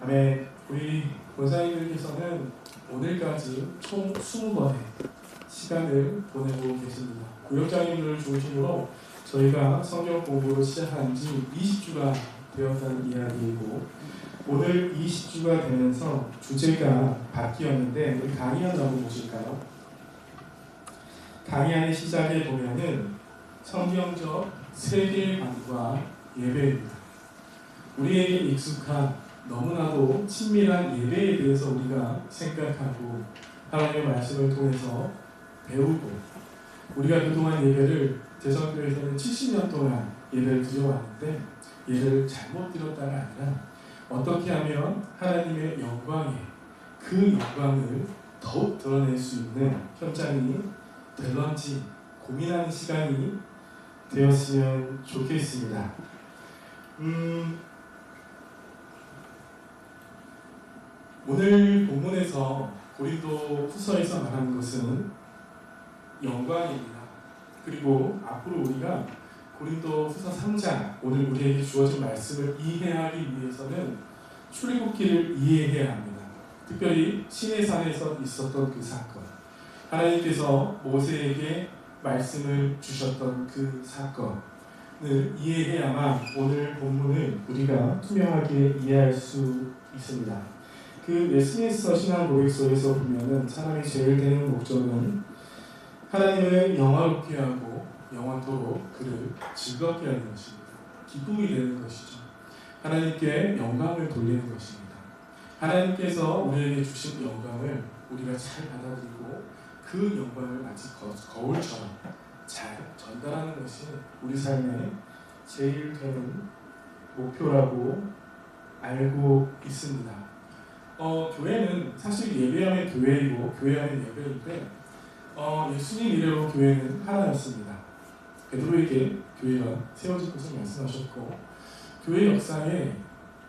아멘. 우리 권사님들께서는 오늘까지 총 20번의 시간을 보내고 계십니다. 구역장님들을 중심으로 저희가 성경 공부를 시작한 지 20주가 되었다는 이야기이고, 오늘 20주가 되면서 주제가 바뀌었는데 우리 강의한 한번 보실까요? 강의하는 시작에 보면은 성경적 세계관과 예배입니다. 우리에게 익숙한 너무나도 친밀한 예배에 대해서 우리가 생각하고 하나님의 말씀을 통해서 배우고, 우리가 그동안 예배를 대성교회에서는 70년 동안 예배를 드려왔는데 예배를 잘못 드렸다가 아니라 어떻게 하면 하나님의 영광에 그 영광을 더욱 드러낼 수 있는 현장이 될런지 고민하는 시간이 되었으면 좋겠습니다. 오늘 본문에서 고린도 후서에서 말하는 것은 영광입니다. 그리고 앞으로 우리가 고린도 후서 3장, 오늘 우리에게 주어진 말씀을 이해하기 위해서는 출애굽기를 이해해야 합니다. 특별히 시내산에서 있었던 그 사건, 하나님께서 모세에게 말씀을 주셨던 그 사건을 이해해야만 오늘 본문을 우리가 투명하게 이해할 수 있습니다. 그 웨스트민스터 신앙 고백서에서 보면은 사람이 제일 되는 목적은 하나님을 영화롭게 하고 영원토록 그를 즐겁게 하는 것입니다. 기쁨이 되는 것이죠. 하나님께 영광을 돌리는 것입니다. 하나님께서 우리에게 주신 영광을 우리가 잘 받아들이고 그 영광을 마치 거울처럼 잘 전달하는 것이 우리 삶의 제일 되는 목표라고 알고 있습니다. 교회는 사실 예배하면 교회이고 교회하면 예배인데 예수님 이래로 교회는 하나였습니다. 베드로에게 교회가 세워질 것을 말씀하셨고, 교회 역사에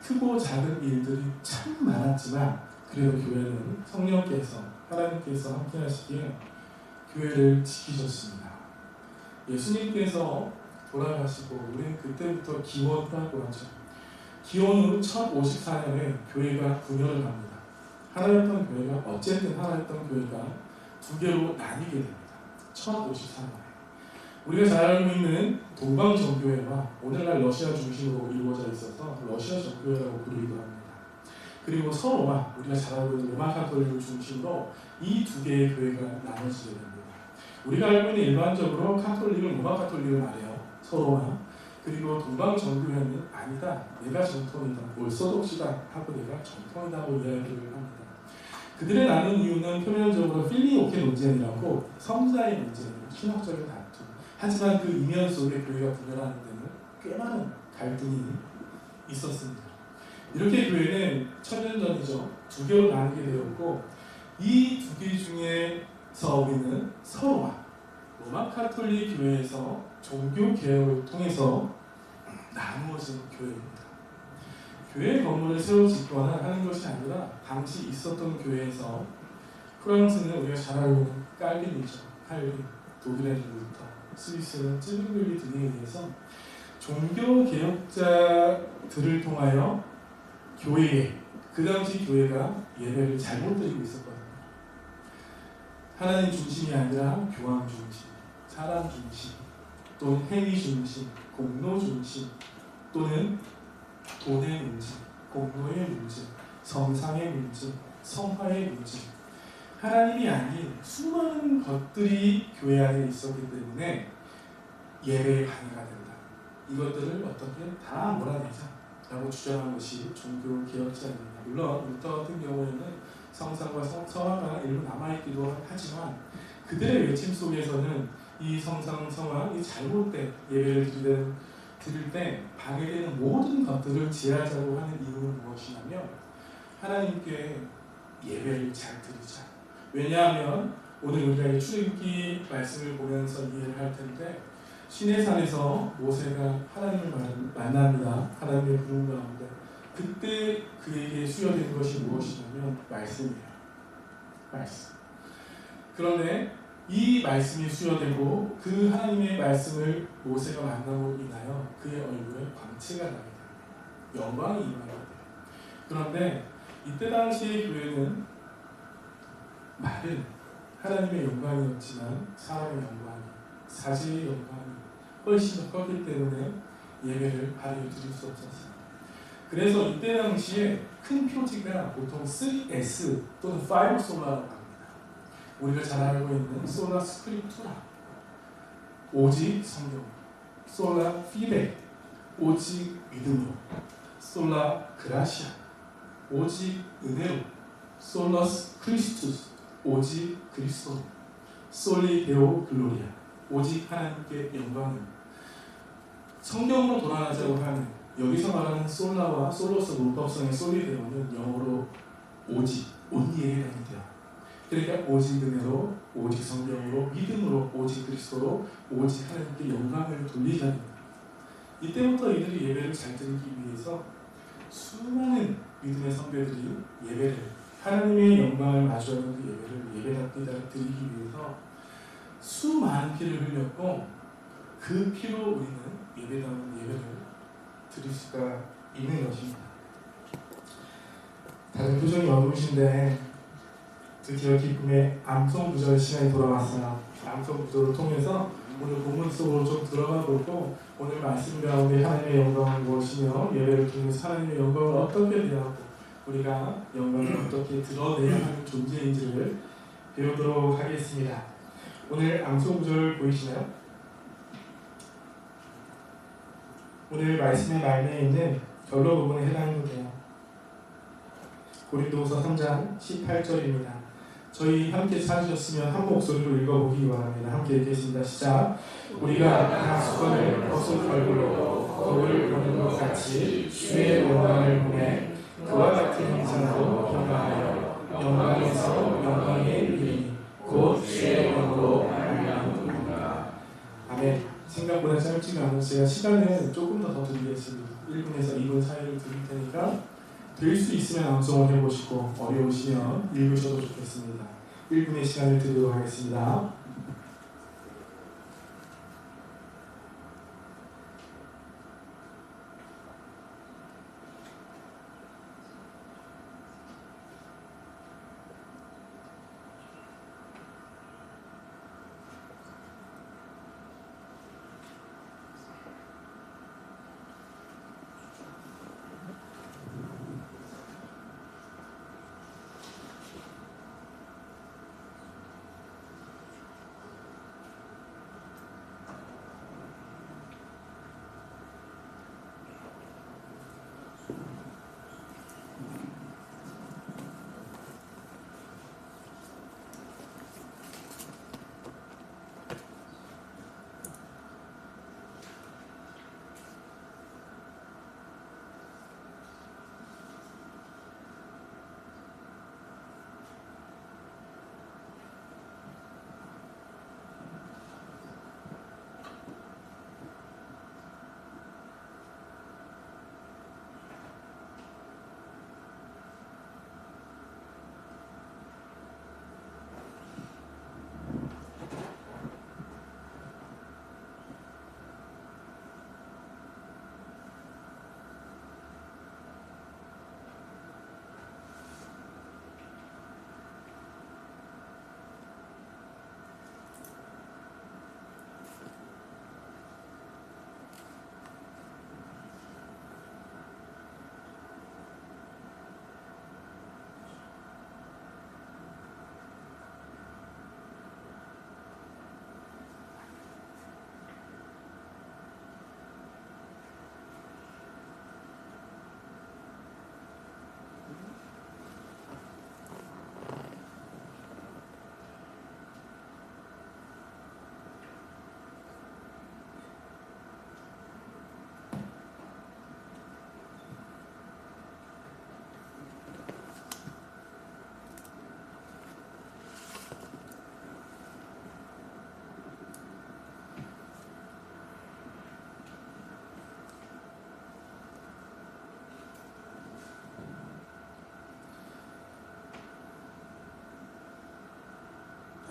크고 작은 일들이 참 많았지만 그래도 교회는 성령께서 하나님께서 함께 하시기에 교회를 지키셨습니다. 예수님께서 돌아가시고 우리는 그때부터 기원이라고 하죠. 기원 후 1054년에 교회가 분열을 합니다. 하나였던 교회가 어쨌든 하나였던 교회가 두 개로 나뉘게 됩니다. 1054년에 우리가 잘 알고 있는 동방 정교회와 오늘날 러시아 중심으로 이루어져 있어서 러시아 정교회라고 부르기도 합니다. 그리고 서로가 우리가 잘 알고 있는 로마 가톨릭을 중심으로 이 두 개의 교회가 나눠지게 됩니다. 우리가 알고 있는 일반적으로 카톨릭은 로마 가톨릭을 말해요. 서로가. 그리고 동방 정교회는 아니다, 내가 정통이다, 올소독시다 하고 내가 정통이다 하고 이야기를 합니다. 그들의 나눈 이유는 표면적으로 필리오케 논쟁이라고 성자의 논쟁, 신학적인 다툼. 하지만 그 이면 속에 교회가 분열하는 데는 꽤 많은 갈등이 있었습니다. 이렇게 교회는 1000년 전이죠. 두 개로 나누게 되었고, 이 두 개 중에서 우리는 서로가 로마 카톨릭 교회에서 종교 개혁을 통해서 나누어진 교회입니다. 교회 건물을 새로 짓거나 하는 것이 아니라 당시 있었던 교회에서, 프랑스는 우리가 잘 알고 있는 깔빈이죠. 칼빈, 독일의 루터, 스위스는 찌르글리 등에 의해서 종교 개혁자들을 통하여 교회에, 그 당시 교회가 예배를 잘못 드리고 있었거든요. 하나님 중심이 아니라 교황 중심, 사람 중심, 또는 행위 중심, 공로 중심, 또는 돈의 문제, 공로의 문제, 성상의 문제, 성화의 문제, 하나님이 아닌 수많은 것들이 교회 안에 있었기 때문에 예배에 방해가 된다. 이것들을 어떻게 다 몰아내자 라고 주장한 것이 종교 개혁자입니다. 물론 루터 같은 경우에는 성상과 성화가 일부 남아있기도 하지만 그들의 외침 속에서는 이 성상, 성화, 이 잘못된 예배를 드릴 때 방해되는 모든 것들을 제하자고 하는 이유는 무엇이냐면 하나님께 예배를 잘 드리자. 왜냐하면 오늘 우리가 이 출애굽기 말씀을 보면서 이해를 할 텐데, 시내산에서 모세가 하나님을 만납니다. 하나님의 부름 가운데 그때 그에게 수여된 것이 무엇이냐면 말씀이에요. 말씀. 그런데 이 말씀이 수여되고 그 하나님의 말씀을 모세가 만남으로 인하여 그의 얼굴에 광채가 나게 됩니다. 영광이 임하게 돼요. 그런데 이때 당시의 교회는 말은 하나님의 영광이었지만 사람의 영광이, 사제의 영광이 훨씬 더 컸기 때문에 예배를 발휘 드릴 수 없었습니다. 그래서 이때 당시에 큰 표지가 보통 3S 또는 5솔라라고 합니다. 우리가 잘 알고 있는 솔라 스크립투라, 오직 성경, 솔라 피데, 오직 믿음으로, 솔라 그라시아, 오직 은혜로, 솔러스 크리스투스, 오직 그리스도, 솔리 데오 글로리아, 오직 하나님께 영광을. 성경으로 돌아가자고 하는 여기서 말하는 솔라와 솔로스 문법성의 솔리 데오는 영어로 오직, 온리에 해당이 돼요. 그러니까 오직 은혜로, 오직 성경으로, 믿음으로, 오직 그리스도로, 오직 하나님께 영광을 돌리자는 겁니다. 이때부터 이들이 예배를 잘 드리기 위해서 수많은 믿음의 선배들이 예배를, 하나님의 영광을 마주하는 그 예배를 드리기 위해서 수많은 피를 흘렸고, 그 피로 우리는 예배다운 예배를 드릴 수가 있는 것입니다. 다들 표정이 어두우신데 드디어 기쁨의 암송구절 시간이 돌아왔어요. 암송구절을 통해서 오늘 본문 속으로 좀 들어가 보고, 오늘 말씀 가운데 하나님의 영광은 무엇이며 예배를 통해서 하나님의 영광을 어떻게 대하고 우리가 영광을 어떻게 드러내야 하는 존재인지를 배우도록 하겠습니다. 오늘 암송구절 보이시나요? 오늘 말씀의 말미에 있는 결로 부분에 해당이 돼요. 고린도후서 3장 18절입니다. 저희 함께 찾으셨으면 한 목소리로 읽어보기 바랍니다. 함께 읽겠습니다. 시작. 우리가 다 수건을 벗은 얼굴로 거울을 보는 것 같이 주의 영광을 보내 그와 같은 형상으로 평강하여 영광에서 영광에 이르니 곧 주의 영광으로 말미암음이니라. 아멘. 생각보다 짧지가 않아서 제가 시간을 조금 더 드리겠습니다. 1분에서 2분 사이를 드릴 테니까 될 수 있으면 암송을 해보시고 어려우시면 읽으셔도 좋겠습니다. 1분의 시간을 드리도록 하겠습니다.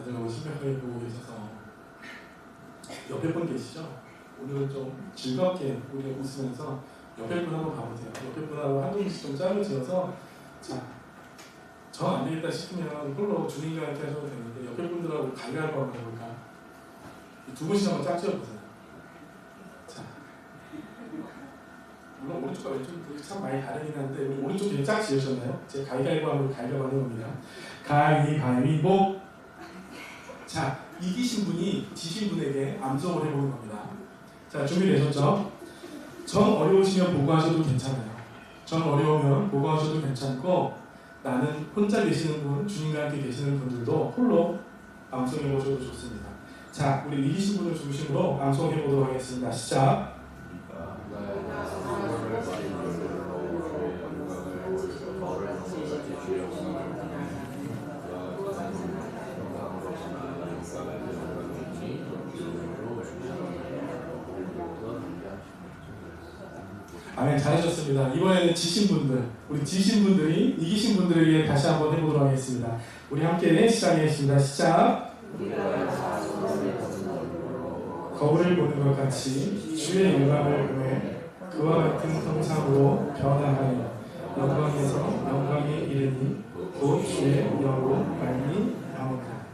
다들 너무 심각하게 보고 계셔서 옆에 분 계시죠? 오늘은 좀 즐겁게 우리가 웃으면서 옆에 분 한번 봐보세요. 옆에 분하고 한 분씩 좀 짝을 지어서 자, 저 안 되겠다 싶으면 홀로 주님과 함께 하셔도 되는데 옆에 분들하고 가위바위보 한번 해볼까? 두 분씩 한번 짝 지어보세요. 자, 물론 오른쪽과 왼쪽이 참 많이 다르긴 한데 우리 오른쪽 뒤에 짝 지으셨나요? 제가 가위바위보 하면 가위바위보 하는 겁니다. 가위바위보. 자, 이기신 분이 지신 분에게 암송을 해보는 겁니다. 자, 준비되셨죠? 정 어려우시면 보고하셔도 괜찮아요. 정 어려우면 보고하셔도 괜찮고 나는 혼자 계시는 분, 주님과 함께 계시는 분들도 홀로 암송해보셔도 좋습니다. 자, 우리 이기신 분을 중심으로 암송해보도록 하겠습니다. 시작! 아멘, 잘하셨습니다. 이번에는 지신 분들, 우리 지신 분들이 이기신 분들에게 다시 한번 해보도록 하겠습니다. 우리 함께 시작하겠습니다. 시작! 거울을 보는 것 같이 주의 영광을 보내 그와 같은 형상으로 변화하여 영광에서 영광에 이르니 곧 주의 영광이 나오리라.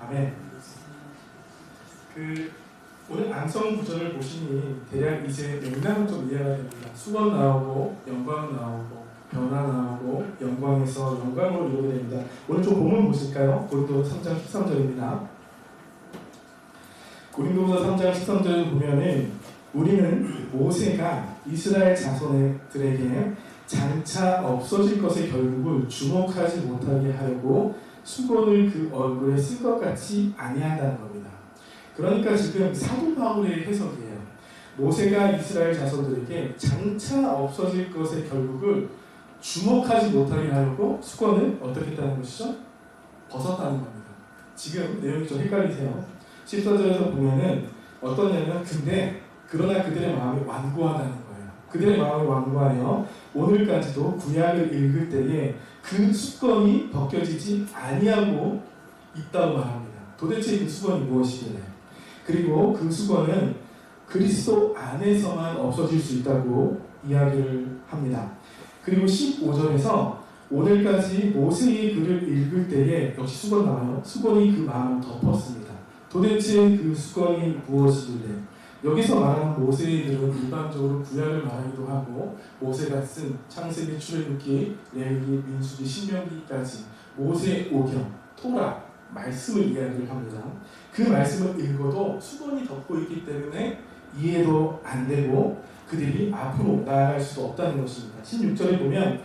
아멘. 오늘 암송 구절을 보시니 대략 이제 맥락은 좀 이해가 됩니다. 수건 나오고 영광 나오고 변화 나오고 영광에서 영광으로 이루게 됩니다. 오늘 좀 본문 보실까요? 고린도서 3장 13절입니다. 고린도서 3장 13절을 보면은 우리는 모세가 이스라엘 자손들에게 장차 없어질 것의 결국을 주목하지 못하게 하려고 수건을 그 얼굴에 쓸 것 같이 아니한다는 겁니다. 그러니까 지금 사도 바울의 해석이에요. 모세가 이스라엘 자손들에게 장차 없어질 것의 결국을 주목하지 못하게 하려고 수건을 어떻게 했다는 것이죠? 벗었다는 겁니다. 지금 내용이 좀 헷갈리세요. 14절에서 보면은 어떠냐면 근데 그러나 그들의 마음이 완고하다는 거예요. 그들의 마음이 완고하여 오늘까지도 구약을 읽을 때에 그 수건이 벗겨지지 아니하고 있다고 말합니다. 도대체 그 수건이 무엇이길래? 그리고 그 수건은 그리스도 안에서만 없어질 수 있다고 이야기를 합니다. 그리고 15절에서 오늘까지 모세의 글을 읽을 때에 역시 수건 나와요. 수건이 그 마음을 덮었습니다. 도대체 그 수건이 무엇이길래? 여기서 말하는 모세의 글은 일반적으로 구약을 말하기도 하고 모세가 쓴 창세기, 출애굽기, 레위기, 민수기, 신명기까지 모세의 오경, 토라, 말씀을 이야기를 합니다. 그 말씀을 읽어도 수건이 덮고 있기 때문에 이해도 안 되고 그들이 앞으로 나아갈 수도 없다는 것입니다. 16절에 보면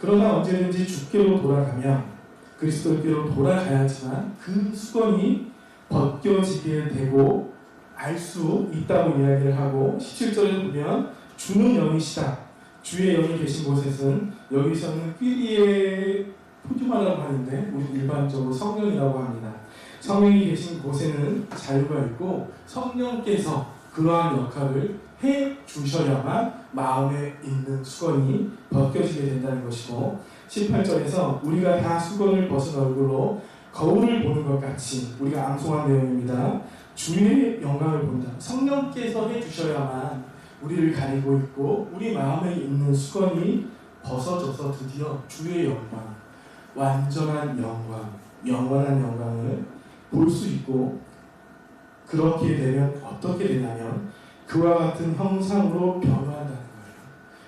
그러나 언제든지 주께로 돌아가면 그리스도께로 돌아가야지만 그 수건이 벗겨지게 되고 알 수 있다고 이야기를 하고 17절에 보면 주는 영이시다. 주의 영이 계신 곳에서는 여기서는 꾀리의 포듀마라고 하는데 우리 일반적으로 성령이라고 합니다. 성령이 계신 곳에는 자유가 있고 성령께서 그러한 역할을 해 주셔야만 마음에 있는 수건이 벗겨지게 된다는 것이고 18절에서 우리가 다 수건을 벗은 얼굴로 거울을 보는 것 같이 우리가 암송한 내용입니다. 주의 영광을 본다. 성령께서 해 주셔야만 우리를 가리고 있고 우리 마음에 있는 수건이 벗어져서 드디어 주의 영광, 완전한 영광, 영원한 영광을 볼 수 있고 그렇게 되면 어떻게 되냐면 그와 같은 형상으로 변화한다는 거예요.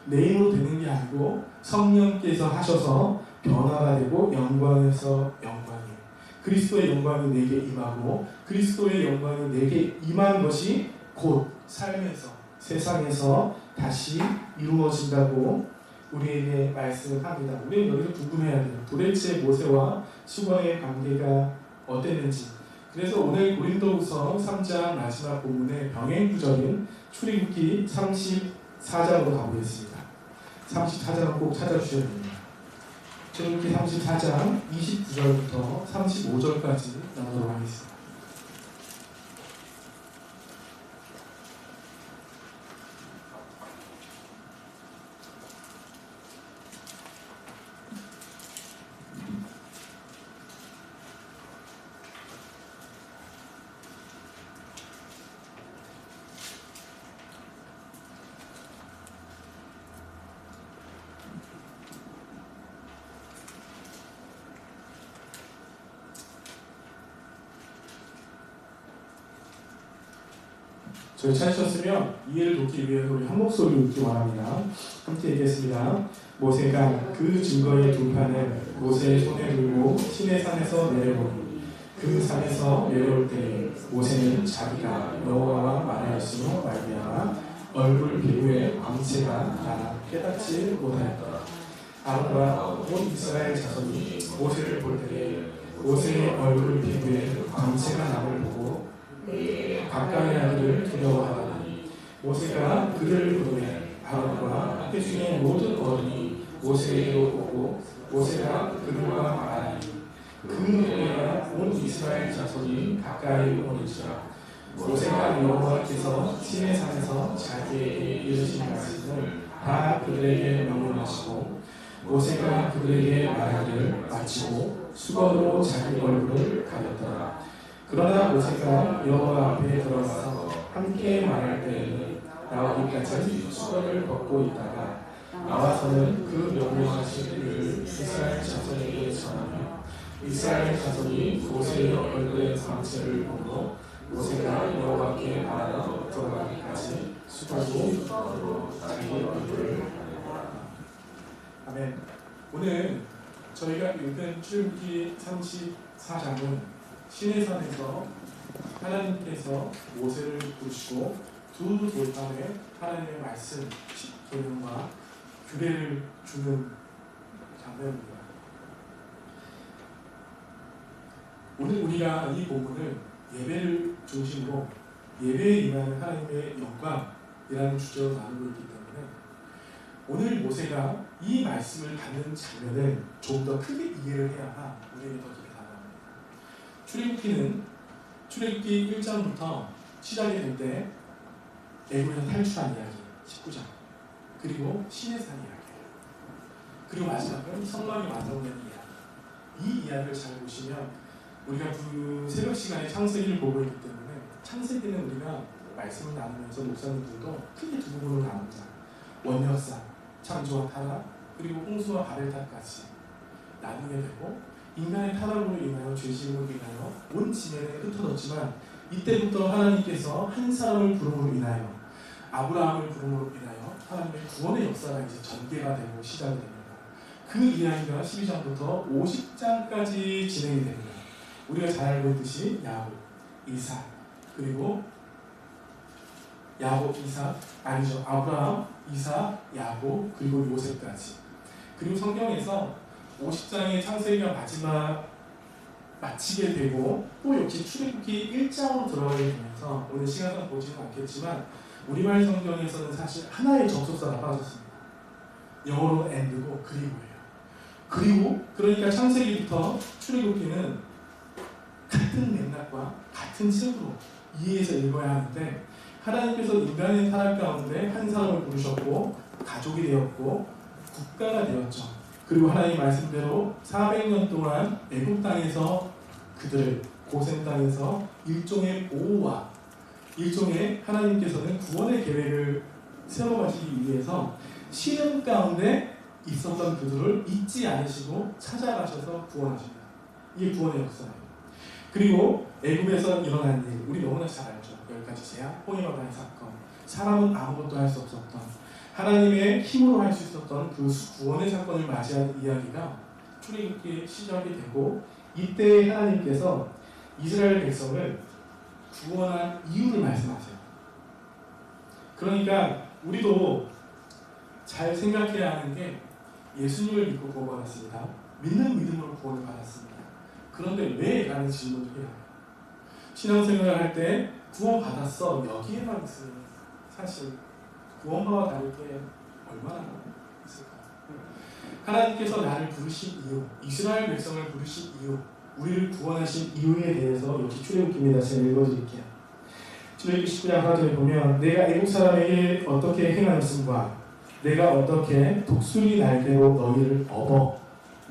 내 힘으로 되는 게 아니고 성령께서 하셔서 변화가 되고 영광에서 영광이에요. 그리스도의 영광이 내게 임하고 그리스도의 영광이 내게 임한 것이 곧 삶에서 세상에서 다시 이루어진다고 우리에게 말씀을 합니다. 우리는 여기서 궁금해야 돼요. 도대체 모세와 수건의 관계가 어땠는지. 그래서 오늘 고린도후서 3장 마지막 본문의 병행 구절인 출애굽기 34장으로 가보겠습니다. 34장은 꼭 찾아주셔야 됩니다. 출애굽기 34장 29절부터 35절까지 나오도록 하겠습니다. 저희 찾으셨으면 이해를 돕기 위해서 우리 한 목소리로 읽기 원합니다. 함께 읽겠습니다. 모세가 그 증거의 두 판을 모세의 손에 들고 시내산에서 내려오니 그 산에서 내려올 때에 모세는 자기가 여호와와 말하였으며 말미암아 얼굴 피부에 광채가 나나 깨닫지 못하였더라. 아론과 온 이스라엘 자손이 모세를 볼 때에 모세의 얼굴 피부에 광채가 남을 보고 가까이 하기를 두려워하더니 모세가 그를 부르매 아론과 회중의 모든 어른이 모세에게로 오고 모세가 그들과 말하니 그 후에야 온 이스라엘 자손이 가까이 오는지라. 모세가 여호와께서 시내산에서 자기에게 이르신 말씀을 다 그들에게 명령하시고 모세가 그들에게 말하기를 마치고 수건으로 자기 얼굴을 가렸더라. 그러나 모세가 여호와 앞에 들어가서 함께 말할 때에는 나오기까지 수건을 벗고 있다가 나와서는 그 명령하신 일을 이스라엘 자손에게 전하며 이스라엘 자손이 모세의 얼굴의 광채를 보고 모세가 여호와께 말하러 들어가기까지 수건으로 자기 얼굴을 가렸더라. 아멘. 오늘 저희가 읽은 출애굽기 34장은 시내산에서 하나님께서 모세를 부르시고 두 돌판에 하나님의 말씀, 십계명과 규례를 주는 장면입니다. 오늘 우리가 이 본문을 예배를 중심으로 예배에 임하는 하나님의 영광이라는 주제로 나누고 있기 때문에 오늘 모세가 이 말씀을 받는 장면을 좀 더 크게 이해를 해야 우리에게 더 깊이 다가옵니다. 출애굽기 1장부터 시작이 될 때 애굽에서 탈출한 이야기 19장, 그리고 시내산 이야기, 그리고 마지막은 성막이 완성된 이야기. 이 이야기를 잘 보시면 우리가 그 새벽 시간에 창세기를 보고 있기 때문에 창세기는 우리가 말씀을 나누면서 목사님들도 크게 두 부분으로 나눕니다. 원역사, 창조와 타락, 그리고 홍수와 바벨탑까지 나누게 되고 인간의 타락으로 인하여 죄짐으로 인하여 온 지면에 흩어졌지만 이때부터 하나님께서 한 사람을 부름으로 인하여 아브라함을 부름으로 인하여 하나님의 구원의 역사가 이제 전개가 되고 시작이 됩니다. 그 이야기가 12장부터 50장까지 진행이 됩니다. 우리가 잘 알고 있듯이 야곱, 이삭, 그리고 아브라함, 이삭, 야곱, 그리고 요셉까지. 그리고 성경에서 50장의 창세기가 마지막 마치게 되고 또 역시 출애굽기 1장으로 들어가게 되면서 오늘 시간상 보지는 않겠지만 우리말 성경에서는 사실 하나의 접속사가 빠졌습니다. 영어로 and고 그리고 그러니까 창세기부터 출애굽기는 같은 맥락과 같은 책으로 이해해서 읽어야 하는데 하나님께서 인간의 타락 가운데 한 사람을 부르셨고 가족이 되었고 국가가 되었죠. 그리고 하나님 말씀대로 400년 동안 애굽 땅에서 그들을 고센 땅에서 일종의 보호와 일종의 하나님께서는 구원의 계획을 세워가시기 위해서 시름 가운데 있었던 그들을 잊지 않으시고 찾아가셔서 구원하십니다. 이게 구원의 역사예요. 그리고 애굽에서 일어난 일, 우리 너무나 잘 알죠. 10가지 재앙, 홍해바다의 사건, 사람은 아무것도 할 수 없었던 하나님의 힘으로 할 수 있었던 그 구원의 사건을 맞이한 이야기가 출애굽기에 시작이 되고 이때 하나님께서 이스라엘 백성을 구원한 이유를 말씀하세요. 그러니까 우리도 잘 생각해야 하는 게 예수님을 믿고 구원받았습니다. 믿는 믿음으로 구원을 받았습니다. 그런데 왜? 라는 질문을 해야 해요. 신앙생활을 할 때 구원받았어 여기에만 있으면 사실 구원받아 다를 게 얼마나 있을까요? 하나님께서 나를 부르신 이유, 이스라엘 백성을 부르신 이유, 우리를 구원하신 이유에 대해서 역시 출애굽기입니다. 제가 읽어드릴게요. 출애굽기 19장 하절에 보면 내가 애국 사람에게 어떻게 행하였음과 내가 어떻게 독수리 날개로 너희를 업어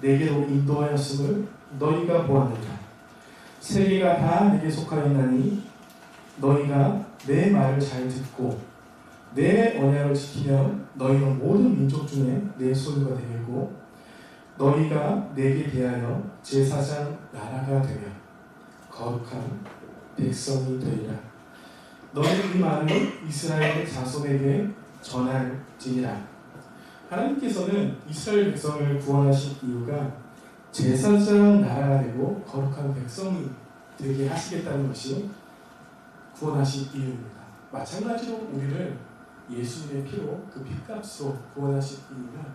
내게로 인도하였음을 너희가 보았느냐. 세계가 다 내게 속하였나니 너희가 내 말을 잘 듣고 내 언약을 지키면 너희는 모든 민족 중에 내 소유가 되겠고 너희가 내게 대하여 제사장 나라가 되며 거룩한 백성이 되리라. 너는 이 말을 이스라엘 자손에게 전할지니라. 하나님께서는 이스라엘 백성을 구원하신 이유가 제사장 나라가 되고 거룩한 백성이 되게 하시겠다는 것이 구원하신 이유입니다. 마찬가지로 우리를 예수님의 피로 그 핏값으로 구원하신 이유가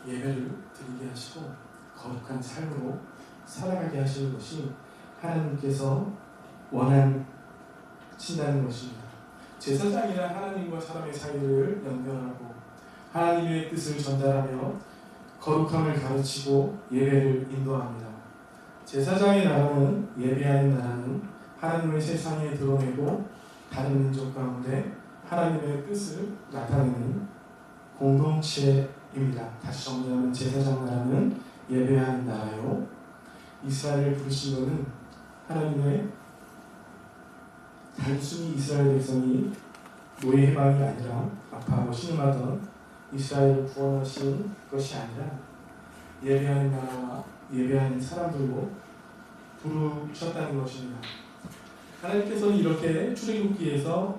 예배를 드리게 하시고 거룩한 삶으로 살아가게 하시는 것이 하나님께서 원하신다는 것입니다. 제사장이란 하나님과 사람의 사이를 연결하고 하나님의 뜻을 전달하며 거룩함을 가르치고 예배를 인도합니다. 제사장의 나라는 예배하는 나라는 하나님의 세상에 드러내고 다른 민족 가운데 하나님의 뜻을 나타내는 공동체입니다. 다시 정리하면 제사장 나라는 예배하는 나라요. 이스라엘을 부르신 것은 하나님의 단순히 이스라엘 백성이 노예 해방이 아니라 아파하고 신음하던 이스라엘을 구원하신 것이 아니라 예배하는 나라와 예배하는 사람들로 부르셨다는 것입니다. 하나님께서는 이렇게 출애굽기에서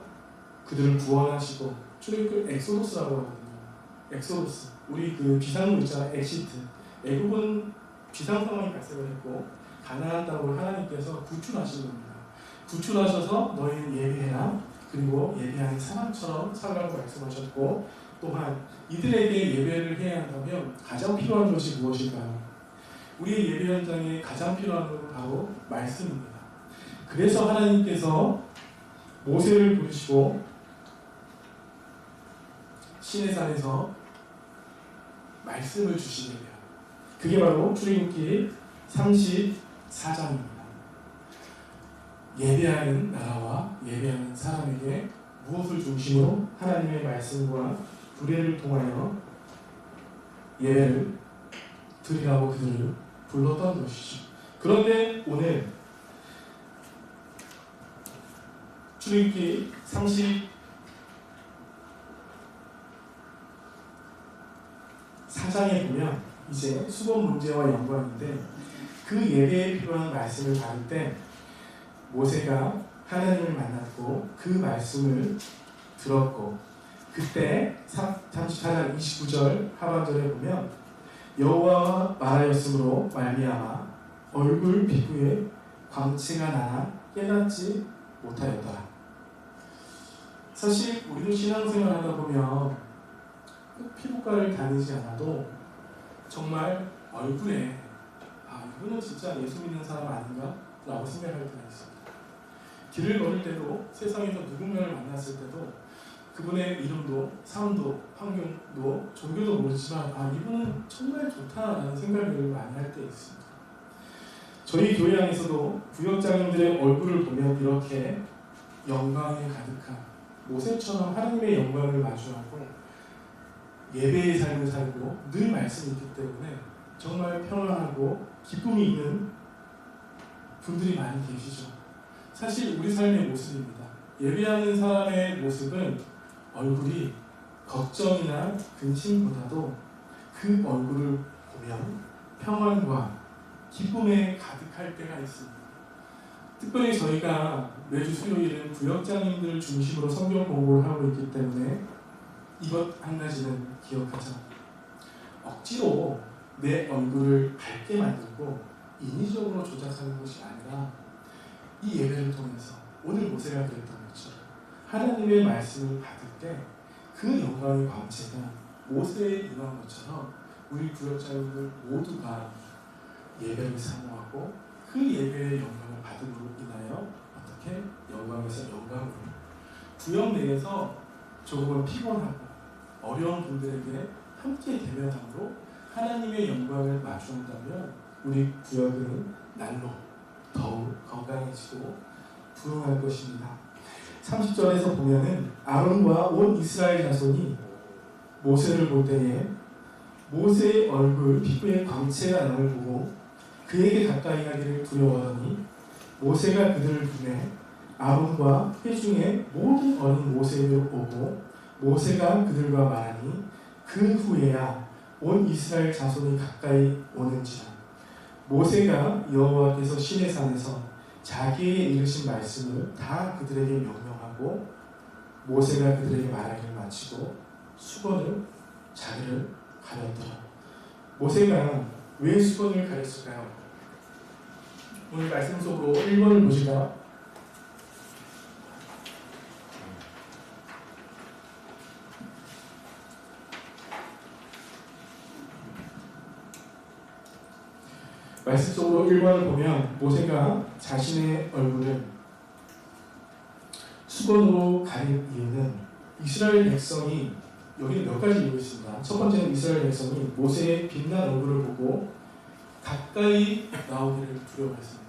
그들을 구원하시고 출애굽기 엑소도스라고 하거든요. 엑소도스. 우리 그 비상구 있잖아요. 엑시트. 애굽은 비상 상황이 발생을 했고 가나안 땅으로 하나님께서 구출하신 겁니다. 구출하셔서 너희는 예배해라. 그리고 예배하는 사람처럼 살라고 말씀하셨고 또한 이들에게 예배를 해야 한다면 가장 필요한 것이 무엇일까요? 우리의 예배 현장에 가장 필요한 것은 바로 말씀입니다. 그래서 하나님께서 모세를 부르시고 시내산에서 말씀을 주시게 돼요. 그게 바로 출애굽기 34장입니다. 예배하는 나라와 예배하는 사람에게 무엇을 중심으로 하나님의 말씀과 규례를 통하여 예배를 드리라고 그들을 불렀던 것이죠. 그런데 오늘 출애굽기 34장에 보면 이제 수건 문제와 연관인데 그 예배에 필요한 말씀을 받을 때 모세가 하나님을 만났고 그 말씀을 들었고 그때 34장 29절 하반절에 보면 여호와와 말하였으므로 말미암아 얼굴 피부에 광채가 나나 깨닫지 못하였더라. 사실 우리도 신앙생활 하다 보면 피부과를 다니지 않아도 정말 얼굴에 이분은 진짜 예수 믿는 사람 아닌가? 라고 생각할 때가 있습니다. 길을 걸을 때도 세상에서 누군가를 만났을 때도 그분의 이름도 삶도 환경도 종교도 모르지만 이분은 정말 좋다라는 생각을 많이 할 때 있습니다. 저희 교회 안에서도 구역장님들의 얼굴을 보면 이렇게 영광에 가득한 모세처럼 하나님의 영광을 마주하고 예배의 삶을 살고 늘 말씀이 있기 때문에 정말 평안하고 기쁨이 있는 분들이 많이 계시죠. 사실 우리 삶의 모습입니다. 예배하는 사람의 모습은 얼굴이 걱정이나 근심보다도 그 얼굴을 보면 평안과 기쁨에 가득할 때가 있습니다. 특별히 저희가 매주 수요일은 구역장님들 중심으로 성경 공부를 하고 있기 때문에 이것 한 가지는 기억하자. 억지로 내 얼굴을 밝게 만들고 인위적으로 조작하는 것이 아니라 이 예배를 통해서 오늘 모세가 그랬던 것처럼 하나님의 말씀을 받을 때 그 영광의 광채가 모세에 임한 것처럼 우리 구역자분들 모두가 예배를 사모하고 그 예배의 영광을 받음으로 인하여 어떻게 영광에서 영광으로 구역 내에서 조금은 피곤하고 어려운 분들에게 함께 대면함으로 하나님의 영광을 마주한다면 우리 구역은 날로 더욱 건강해지고 부흥할 것입니다. 30절에서 보면은 아론과 온 이스라엘 자손이 모세를 볼 때에 모세의 얼굴 피부에 광채가 남을 보고 그에게 가까이 가기를 두려워하더니 모세가 그들을 부르매 아론과 회중의 모든 어린 모세에게로 오고 모세가 그들과 말하니 그 후에야 온 이스라엘 자손이 가까이 오는지라. 모세가 여호와께서 시내산에서 자기의 이르신 말씀을 다 그들에게 명령하고 모세가 그들에게 말하기를 마치고 수건을 자기를 가렸더라. 모세가 왜 수건을 가렸을까요? 오늘 말씀 속으로 1번을 보실까요? 말씀 속으로 1번을 보면 모세가 자신의 얼굴을 수건으로 가린 이유는 이스라엘 백성이 여기는 몇 가지 이유가 있습니다. 첫 번째는 이스라엘 백성이 모세의 빛난 얼굴을 보고 가까이 나오기를 두려워했습니다.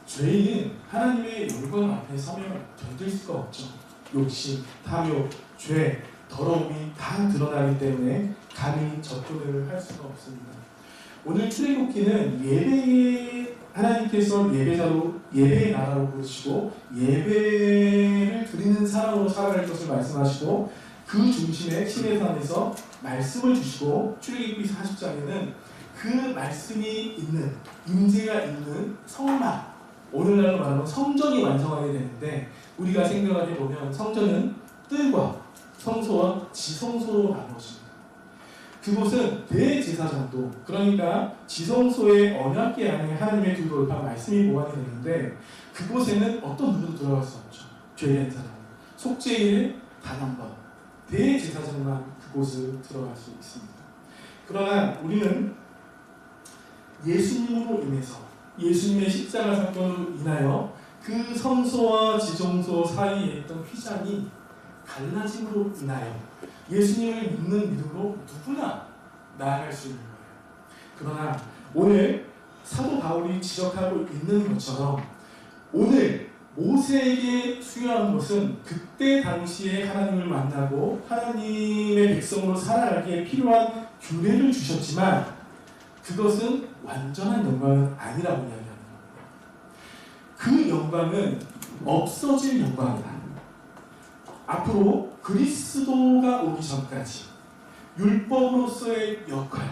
죄인은 하나님의 영광 앞에 서면 견딜 수가 없죠. 욕심, 탐욕, 죄, 더러움이 다 드러나기 때문에 감히 접근을 할 수가 없습니다. 오늘 출애굽기는 예배에 하나님께서 예배의 나라로 부르시고 예배를 드리는 사람으로 살아갈 것을 말씀하시고 그 중심에 시내산에서 말씀을 주시고 출애굽기 40장에는 그 말씀이 있는 임재가 있는 성막, 오늘날로 말하면 성전이 완성하게 되는데 우리가 생각을 해보면 성전은 뜰과 성소와 지성소로 나누어집니다. 그곳은 대제사장도, 그러니까 지성소의 언약궤 안에 하나님의 두 돌판 말씀이 보관이 되는데 그곳에는 어떤 누구도 들어갈 수 없죠. 죄된 사람, 속죄일 단 한 번, 대제사장만 그곳을 들어갈 수 있습니다. 그러나 우리는 예수님으로 인해서, 예수님의 십자가 사건으로 인하여 그 성소와 지성소 사이에 있던 휘장이 갈라짐으로 인하여 예수님을 믿는 믿음으로 누구나 나아갈 수 있는 거예요. 그러나 오늘 사도 바울이 지적하고 있는 것처럼 오늘 모세에게 수여한 것은 그때 당시에 하나님을 만나고 하나님의 백성으로 살아가기에 필요한 규례를 주셨지만 그것은 완전한 영광은 아니라고 이야기하는 겁니다. 그 영광은 없어질 영광이다. 앞으로 그리스도가 오기 전까지 율법으로서의 역할,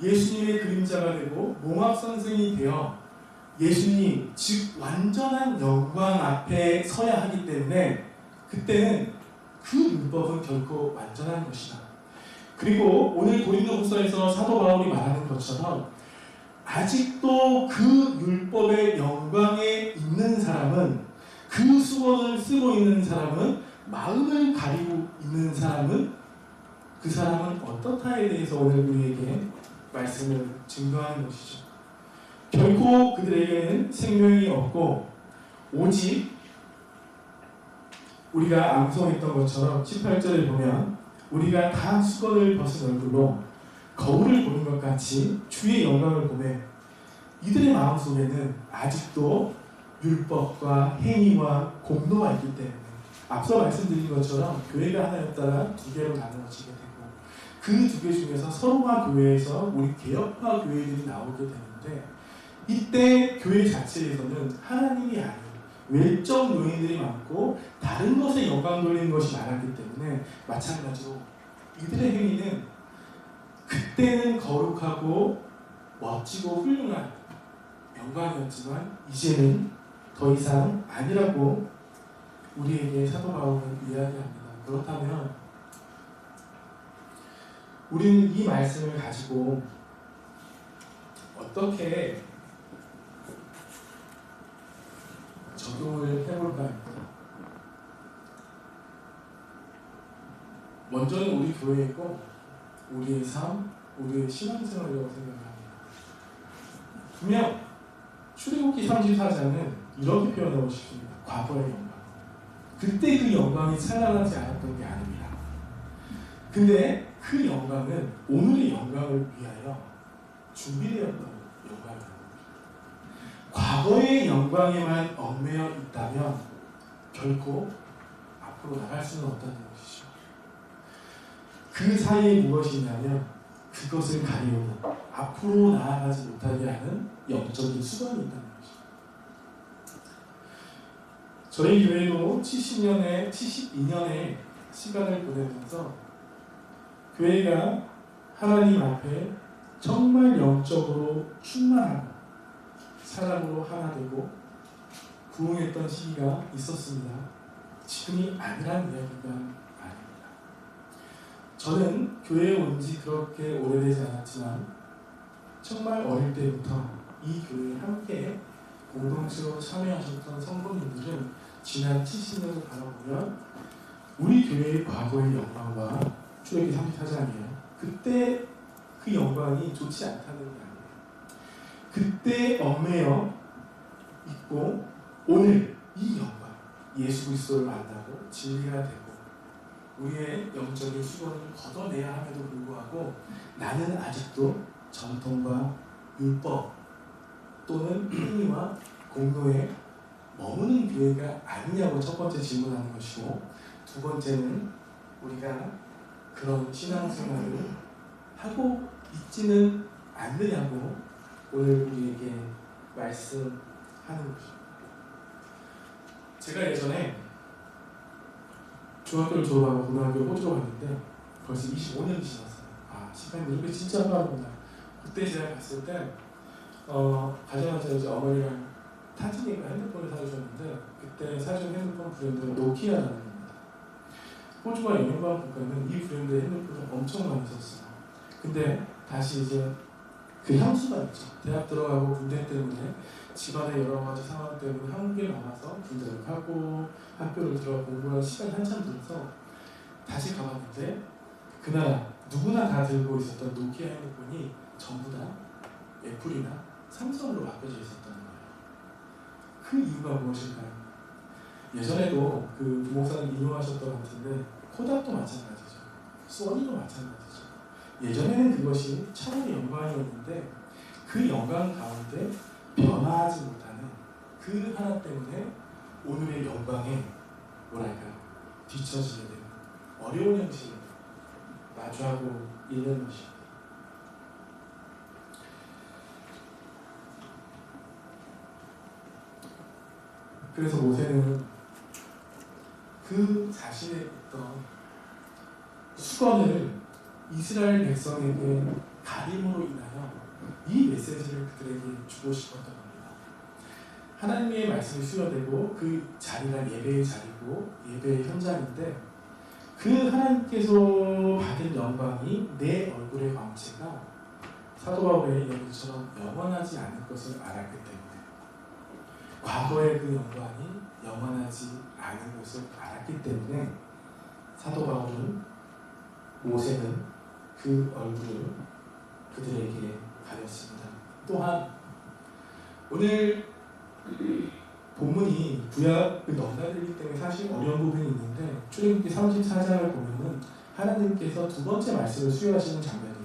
예수님의 그림자가 되고 몽합선생이 되어 예수님, 즉 완전한 영광 앞에 서야 하기 때문에 그때는 그 율법은 결코 완전한 것이다. 그리고 오늘 고린도후서에서 사도 바울이 말하는 것처럼 아직도 그 율법의 영광에 있는 사람은, 그 수건을 쓰고 있는 사람은, 마음을 가리고 있는 사람은, 그 사람은 어떻다에 대해서 오늘 우리에게 말씀을 증거하는 것이죠. 결코 그들에게는 생명이 없고 오직 우리가 암송했던 것처럼 18절에 보면 우리가 다 수건을 벗은 얼굴로 거울을 보는 것 같이 주의 영광을 보매 이들의 마음속에는 아직도 율법과 행위와 공로가 있기 때문에 앞서 말씀드린 것처럼 교회가 하나였다가 두 개로 나누어지게 되고 그 두 개 중에서 서로가 교회에서 우리 개혁파 교회들이 나오게 되는데 이때 교회 자체에서는 하나님이 아닌 외적 요인들이 많고 다른 것에 영광 돌리는 것이 많았기 때문에 마찬가지로 이들의 행위는 그때는 거룩하고 멋지고 훌륭한 영광이었지만 이제는 더 이상 아니라고 우리에게 사도 바울은 이야기합니다. 그렇다면 우리는 이 말씀을 가지고 어떻게 적용을 해볼까 합니다. 먼저는 우리 교회이고 우리의 삶, 우리의 신앙생활이라고 생각합니다. 분명 출애굽기 34장은 이렇게 표현하고 싶습니다. 과거의 영광. 그때 그 영광이 찬란하지 않았던 게 아닙니다. 근데 그 영광은 오늘의 영광을 위하여 준비되었던 영광입니다. 과거의 영광에만 얽매여 있다면 결코 앞으로 나갈 수는 없다는 것이죠. 그 사이에 무엇이 있냐면 그것을 가리우는, 앞으로 나아가지 못하게 하는 영적인 수건이 있다는 것이죠. 저희 교회도 72년의 시간을 보내면서 교회가 하나님 앞에 정말 영적으로 충만하고 사람으로 하나 되고 부흥했던 시기가 있었습니다. 지금이 아니란 이야기가 아닙니다. 저는 교회에 온 지 그렇게 오래되지 않았지만 정말 어릴 때부터 이 교회에 함께 공동체로 참여하셨던 성도님들은 지난 70년을 바라보면 우리 교회의 과거의 영광과 출애굽기 34장이에요. 그때 그 영광이 좋지 않다는 게 아니에요. 그때 얽매여 있고 오늘 이 영광, 예수 그리스도를 만나고 진리가 되고 우리의 영적인 수건을 걷어내야 함에도 불구하고 나는 아직도 전통과 율법 또는 행위와 공로에 머무는 교회가 아니냐고 첫 번째 질문하는 것이고, 두 번째는 우리가 그런 신앙생활을 하고 있지는 않느냐고 오늘 우리에게 말씀하는 것입니다. 제가 예전에 중학교를 졸업하고 고등학교를 호주로 갔는데 벌써 25년이 지났어요. 시간이 이렇게 진짜 빠르구나. 그때 제가 갔을 때 가자마자 이제 어머니랑 타지니까 핸드폰을 사주셨는데 그때 사준 핸드폰 브랜드가 노키아라는 겁니다. 호주와 영연방 국가는 이 브랜드의 핸드폰을 엄청 많이 썼어요. 근데 다시 이제 그 향수가 있죠. 대학 들어가고 군대 때문에 집안의 여러 가지 상황 때문에 한국에 남아서 군대를 가고 학교를 들어가 공부할 시간이 한참 들어서 다시 가봤는데 그 나라 누구나 다 들고 있었던 노키아 핸드폰이 전부 다 애플이나 삼성으로 바뀌어져 있었다는 거예요. 그 이유가 무엇일까요? 예전에도 그 부목사님 인용하셨던 것 같은데 코닥도 마찬가지죠. 소니도 마찬가지죠. 예전에는 그것이 차라리 영광이었는데 그 영광 가운데 변화하지 못하는 그 하나 때문에 오늘의 영광에 뒤처지게 되는 어려운 형식을 마주하고 있는 것입니다. 그래서 모세는 그 자신의 어떤 수건을 이스라엘 백성에게 가림으로 인하여 이 메시지를 그들에게 주고 싶었던 겁니다. 하나님의 말씀이 수여되고 그 자리가 예배의 자리고 예배의 현장인데 그 하나님께서 받은 영광이 내 얼굴의 광채가 사도 바울의 이야기처럼 영원하지 않을 것을 알았기 때문에 과거의 그 영광이 영원하지 않은 것을 알았기 때문에 사도 바울은 모세는 그 얼굴을 그들에게 가렸습니다. 또한 오늘 본문이 구약을 넘나들기 때문에 사실 어려운 부분이 있는데 출애굽기 34장을 보면은 하나님께서 두 번째 말씀을 수여하시는 장면이에요.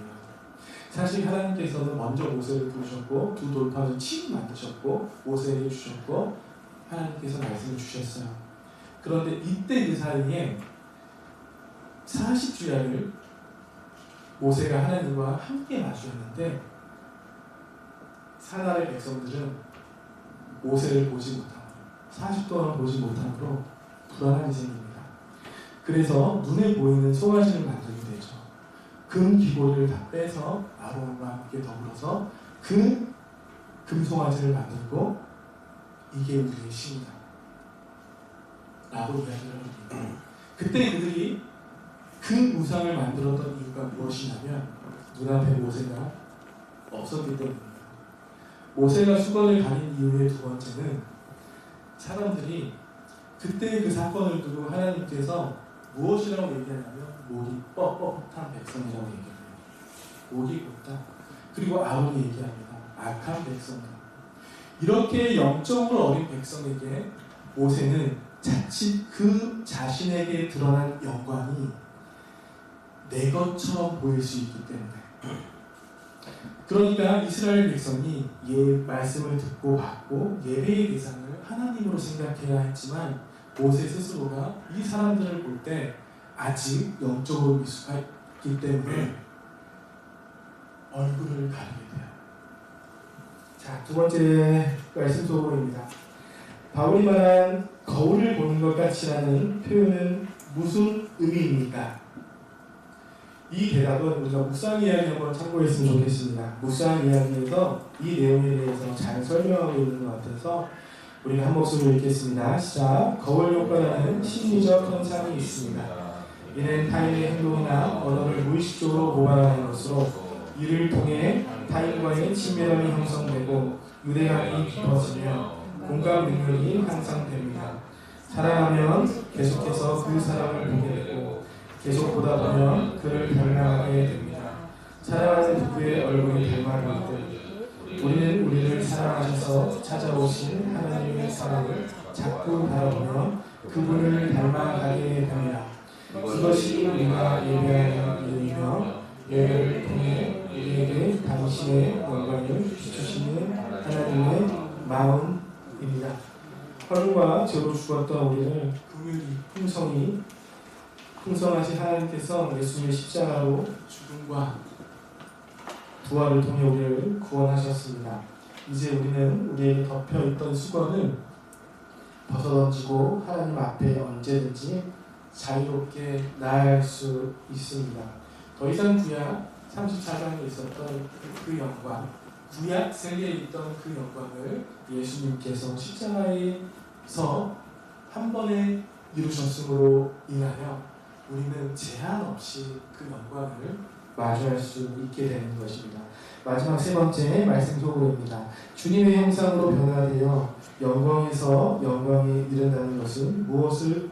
사실 하나님께서는 먼저 모세를 부르셨고 두 돌판을 치고 만드셨고 모세에게 주셨고 하나님께서 말씀을 주셨어요. 그런데 이때 그 사이에 40주야를 모세가 하나님과 함께 마주했는데 사나의 백성들은 모세를 보지 못함으로 40 동안 보지 못함으로 불안함이 생깁니다. 그래서 눈에 보이는 송아지를 만들게 되죠. 금 기고리를 다 빼서 아론과 함께 더불어서 그 금송아지를 만들고 이게 우리의 신이다 라고 이야기를 합니다. 그때 그들이 그 우상을 만들었던 이유가 무엇이냐면 눈앞에 모세가 없었기 때문입니다. 모세가 수건을 가린 이유의 두 번째는 사람들이 그때 그 사건을 두고 하나님께서 무엇이라고 얘기하냐면 목이 뻣뻣한 백성이라고 얘기해요. 목이 곱다. 그리고 아론이 얘기합니다. 악한 백성이다. 이렇게 영적으로 어린 백성에게 모세는 자칫 그 자신에게 드러난 영광이 내 것처럼 보일 수 있기 때문에 그러니까 이스라엘 백성이 말씀을 듣고 받고 예배의 대상을 하나님으로 생각해야 했지만 모세 스스로가 이 사람들을 볼 때 아직 영적으로 미숙하기 때문에 얼굴을 가리게 돼요. 자, 두 번째 말씀 소고입니다. 바울이 말한 거울을 보는 것 같이라는 표현은 무슨 의미입니까? 이 대답은 우리가 묵상 이야기 한번 참고했으면 좋겠습니다. 묵상 이야기에서 이 내용에 대해서 잘 설명하고 있는 것 같아서 우리가 한 목소리로 읽겠습니다. 시작. 거울 효과라는 심리적 현상이 있습니다. 이는 타인의 행동이나 언어를 무의식적으로 모방하는 것으로 이를 통해 타인과의 친밀함이 형성되고 유대감이 깊어지며 공감 능력이 향상됩니다. 사랑하면 계속해서 그 사람을 보게 되고 계속 보다 보면 그를 닮아가게 됩니다. 사랑하는 누구의 얼굴이 닮아갈 때 우리는 우리를 사랑하셔서 찾아오신 하나님의 사랑을 자꾸 바라보며 그분을 닮아가게 됩니다. 이것이 우리가 예배하는 이유이며 예배를 통해 우리에게 당신의 영광을 비추시는 하나님의 마음입니다. 헐과 죄로 죽었던 우리를 긍휼히 풍성하신 하나님께서 예수님의 십자가로 죽음과 부활을 통해 우리를 구원하셨습니다. 이제 우리는 우리에게 덮여있던 수건을 벗어던지고 하나님 앞에 언제든지 자유롭게 나아갈 수 있습니다. 더 이상 구약 34장에 있었던 그 영광, 구약 세계에 있던 그 영광을 예수님께서 십자가에서 한 번에 이루셨으므로 인하여 우리는 제한 없이 그 영광을 마주할 수 있게 되는 것입니다. 마지막 세 번째 말씀 소고입니다. 주님의 형상으로 변화되어 영광에서 영광에 이른다는 것은 무엇을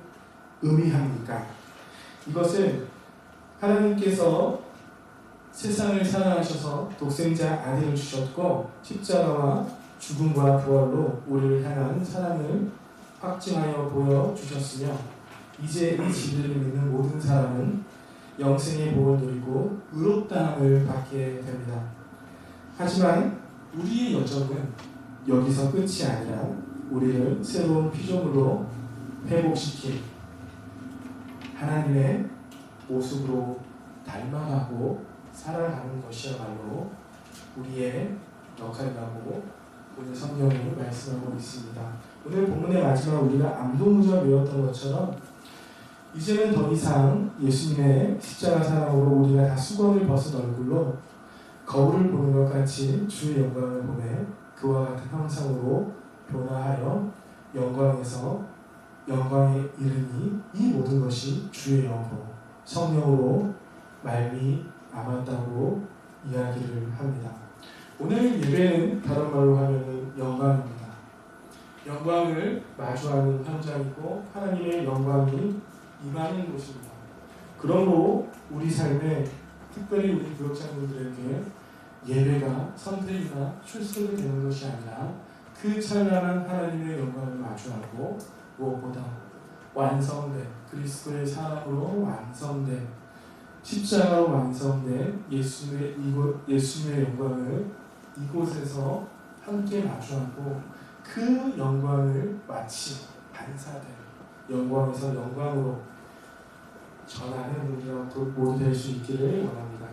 의미합니까? 이것은 하나님께서 세상을 사랑하셔서 독생자 아들을 주셨고 십자가와 죽음과 부활로 우리를 향한 사랑을 확증하여 보여주셨으며 이제 이 진리를 믿는 모든 사람은 영생의 복을 누리고 의롭다함을 받게 됩니다. 하지만 우리의 여정은 여기서 끝이 아니라 우리를 새로운 피조물로 회복시킨 하나님의 모습으로 닮아가고 살아가는 것이야말로 우리의 역할이라고 오늘 성경이 말씀하고 있습니다. 오늘 본문의 마지막 우리가 암송구절 외웠던 것처럼 이제는 더 이상 예수님의 십자가 사랑으로 우리가 다 수건을 벗은 얼굴로 거울을 보는 것 같이 주의 영광을 보내 그와 같은 형상으로 변화하여 영광에서 영광에 이르니 이 모든 것이 주의 영으로 성령으로 말미암았다고 이야기를 합니다. 오늘 예배는 다른 말로 하면 영광입니다. 영광을 마주하는 현장이고 하나님의 영광이 임하는 곳입니다. 그러므로 우리 삶에 특별히 우리 교역자님들에게 예배가 선택이나 출석이 되는 것이 아니라 그 찬란한 하나님의 영광을 마주하고 무엇보다 완성된 그리스도의 사랑으로 완성된 십자가로 완성된 예수님의 영광을 이곳에서 함께 마주하고 그 영광을 마치 반사된 영광에서 영광으로 전하는 우리가 모두 될 수 있기를 원합니다.